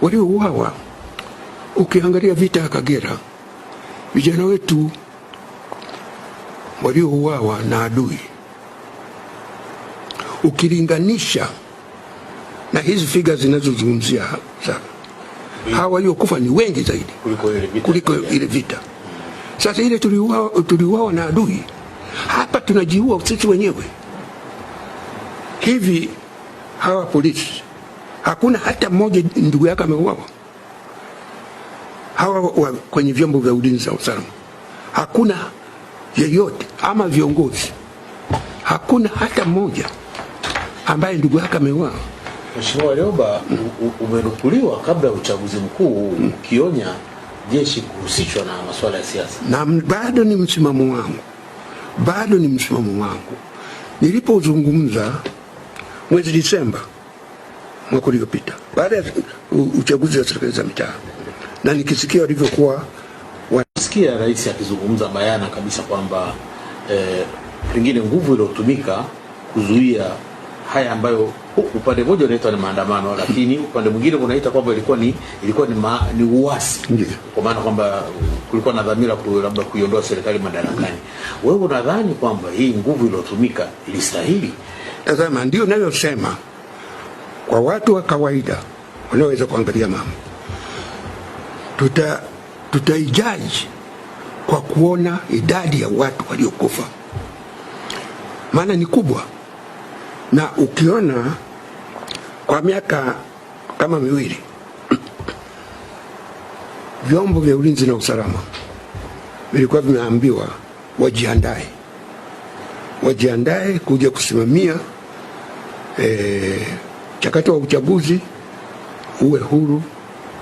waliouawa. Ukiangalia vita ya Kagera, vijana wetu waliouawa na adui, ukilinganisha na hizi figures zinazozungumzia sasa, hawa waliokufa ni wengi zaidi kuliko ile vita. Sasa ile tuliuawa na adui, hapa tunajiua sisi wenyewe. Hivi hawa polisi, hakuna hata mmoja ndugu yake ameuawa? Hawa kwenye vyombo vya ulinzi na usalama, hakuna yeyote, ama viongozi, hakuna hata mmoja ambaye ndugu yake ameuawa. Mheshimiwa Warioba, umenukuliwa kabla ya uchaguzi mkuu ukionya jeshi kuhusishwa na masuala ya siasa. Na bado ni msimamo wangu. Nilipozungumza mwezi Disemba mwaka uliopita baada ya uchaguzi wa serikali za mitaa, na nikisikia walivyokuwa wanasikia rais akizungumza bayana kabisa kwamba pengine nguvu iliyotumika kuzuia haya ambayo upande mmoja unaitwa ni maandamano, lakini upande mwingine unaita kwamba ilikuwa ni uasi, kwa maana kwamba kulikuwa na dhamira labda kuiondoa serikali madarakani. Wewe unadhani kwamba hii nguvu iliyotumika ilistahili? Tazama, ndio ninayosema kwa watu wa kawaida wanaweza kuangalia mambo, tutaijaji kwa kuona idadi ya watu waliokufa, maana ni kubwa. Na ukiona kwa miaka kama miwili vyombo vya ulinzi na usalama vilikuwa vimeambiwa wajiandae kuja kusimamia mchakato wa uchaguzi uwe huru,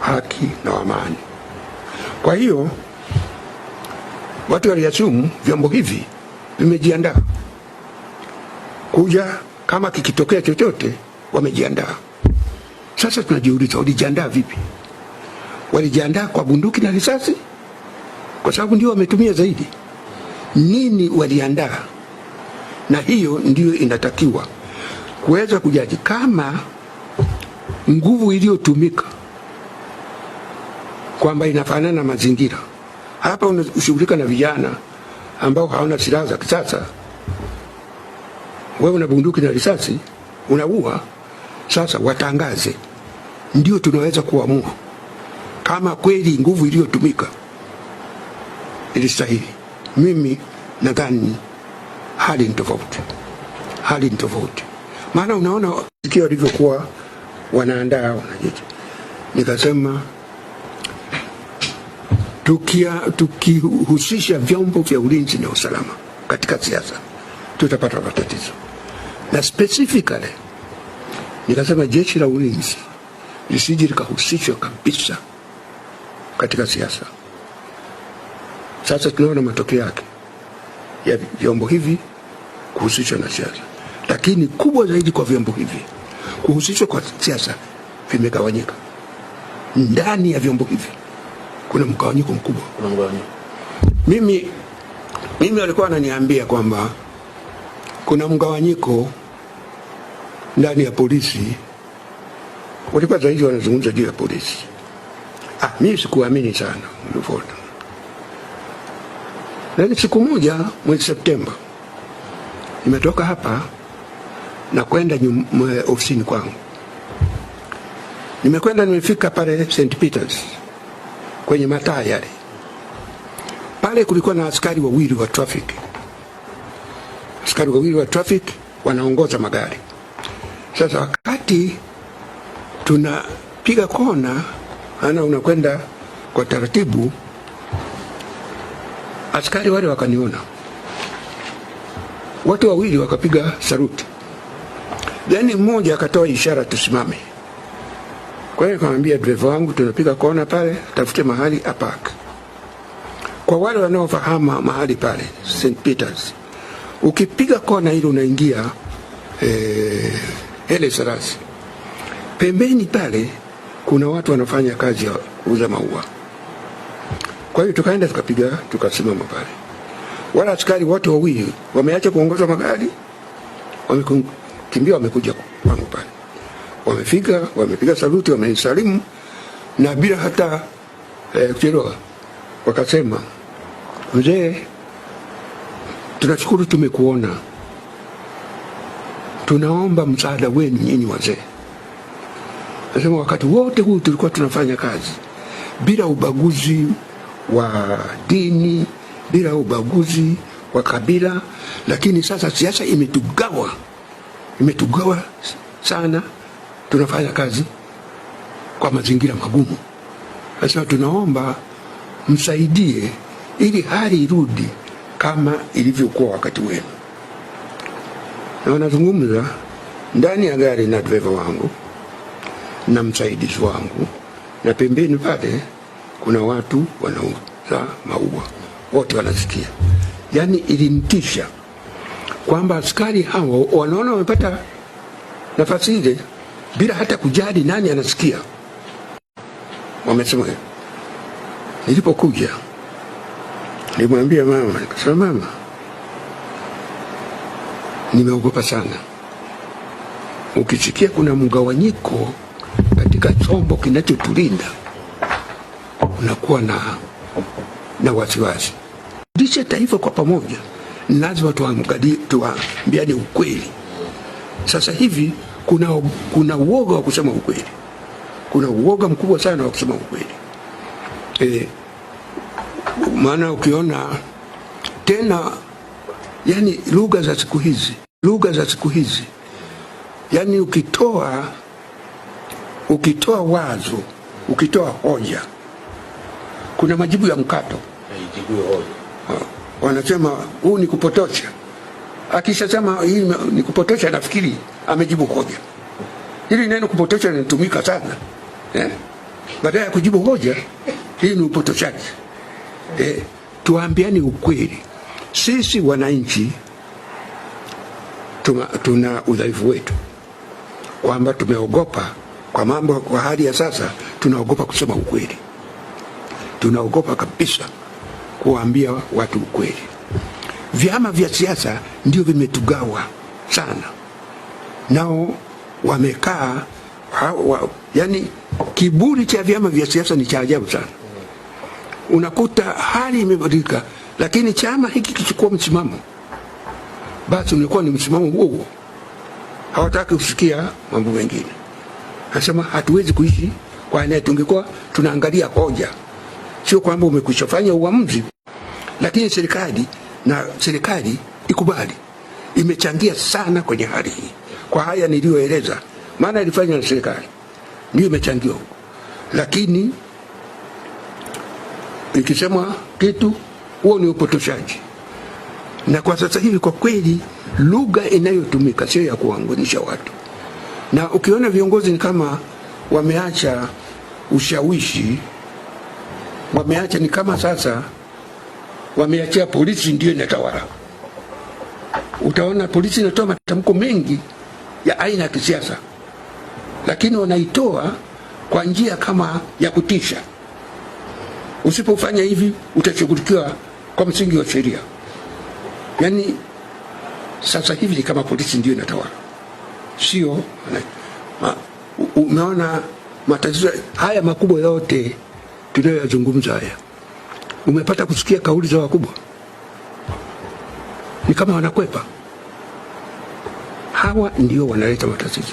haki na amani. Kwa hiyo watu waliasumu vyombo hivi vimejiandaa kuja, kama kikitokea chochote wamejiandaa. Sasa tunajiuliza, walijiandaa vipi? Walijiandaa kwa bunduki na risasi, kwa sababu ndio wametumia zaidi. Nini waliandaa? Na hiyo ndio inatakiwa kuweza kujaji kama nguvu iliyotumika kwamba inafanana na mazingira. Hapa unashughulika na vijana ambao hawana silaha za kisasa, wewe una bunduki na risasi unaua. Sasa watangaze, ndio tunaweza kuamua kama kweli nguvu iliyotumika ilistahili. Mimi nadhani hali ni tofauti, maana unaona sikio walivyokuwa wanaandaa wanajeshi. Nikasema tukihusisha vyombo vya ulinzi na usalama katika siasa tutapata matatizo. Na specifically nikasema jeshi la ulinzi lisije likahusishwa kabisa katika siasa. Sasa tunaona matokeo yake ya vyombo hivi kuhusishwa na siasa, lakini kubwa zaidi kwa vyombo hivi kuhusishwa kwa siasa vimegawanyika. Ndani ya vyombo hivi kuna mgawanyiko mkubwa. Mimi walikuwa wananiambia kwamba kuna mgawanyiko ndani ya polisi, walikuwa zaidi wanazungumza juu ya polisi. Mimi sikuamini sana ulivoto. Lakini siku moja mwezi Septemba nimetoka hapa na kwenda ofisini kwangu. Nimefika pale St. Peters kwenye mataa yale. Pale kulikuwa na askari wawili wa traffic wanaongoza magari. Sasa wakati tunapiga kona, unakwenda kwa taratibu, askari wale wakaniona, watu wawili wakapiga saluti, then mmoja akatoa ishara tusimame. Kwa hiyo nikamwambia driver wangu, tunapiga kona pale, tafute mahali apaka. Kwa wale wanaofahamu mahali pale St. Peters, ukipiga kona ile unaingia Hele Sarasi. Pembeni pale kuna watu wanafanya kazi ya kuuza maua. Kwa hiyo tukaenda tukasimama pale. Wala askari wote wawili wameacha kuongoza magari, wamekimbia wamekuja kwangu pale. Wamefika, wamepiga saluti, wamenisalimu, na bila hata kuchelewa wakasema, mzee, tunashukuru tumekuona, tunaomba msaada wenu nyinyi wazee. Nasema wakati wote huu tulikuwa tunafanya kazi bila ubaguzi wa dini, bila ubaguzi wa kabila, lakini sasa siasa imetugawa sana, tunafanya kazi kwa mazingira magumu. Sasa tunaomba msaidie ili hali irudi kama ilivyokuwa wakati wenu. Na wanazungumza ndani ya gari na driver wangu na msaidizi wangu, na pembeni pale kuna watu wanauza maua, wote wanasikia. Yani ilimtisha kwamba askari hao wanaona wamepata nafasi ile bila hata kujali nani anasikia. Wamesema, nilipokuja nilimwambia mama, nikasema, mama, nimeogopa sana. Ukisikia kuna mgawanyiko katika chombo kinachotulinda, unakuwa na wasiwasi. Lishe taifa kwa pamoja, lazima tuambiane ukweli. Sasa hivi kuna uoga wa kusema ukweli, kuna uoga mkubwa sana wa kusema ukweli. Maana ukiona tena, yani lugha za siku hizi, yani ukitoa wazo, ukitoa hoja, kuna majibu ya mkato. Wanasema huu ni kupotosha. Akishasema hii ni kupotosha, nafikiri amejibu hoja. Hili neno kupotosha linatumika sana, baada ya kujibu hoja, hii ni upotoshaji. Tuambiane ukweli. Sisi wananchi tuna udhaifu wetu, kwamba tumeogopa kwa mambo, kwa hali ya sasa tunaogopa kusema ukweli. Tunaogopa kabisa kuambia watu ukweli. Vyama vya siasa ndio vimetugawa sana. Nao wamekaa yani kiburi cha vyama vya siasa ni cha ajabu sana. Unakuta hali imebadilika, lakini chama hiki kichukua msimamo, basi unakuwa ni msimamo huo. Hawataki kusikia mambo mengine. Nasema hatuwezi kuishi kwa nia, tungekuwa tunaangalia hoja. Sio kwamba umekushafanya uamuzi, lakini serikali ikubali, imechangia sana kwenye hali hii. Kwa haya niliyoeleza, maana ilifanywa na serikali, ndio imechangia huko. Lakini ikisema kitu, huo ni upotoshaji. Na kwa sasa hivi kwa kweli lugha inayotumika sio ya kuanganisha watu. Na ukiona viongozi ni kama wameacha ushawishi, wameacha, ni kama sasa wameachia polisi ndio inatawala. Utaona polisi inatoa matamko mengi ya aina ya kisiasa, lakini wanaitoa kwa njia kama ya kutisha. Usipofanya hivi utashughulikiwa kwa msingi wa sheria. Yani sasa hivi ni kama polisi ndio inatawala, sio. Umeona matatizo haya makubwa yote tunayoyazungumza haya, umepata kusikia kauli za wakubwa? Ni kama wanakwepa. Hawa ndio wanaleta matatizo.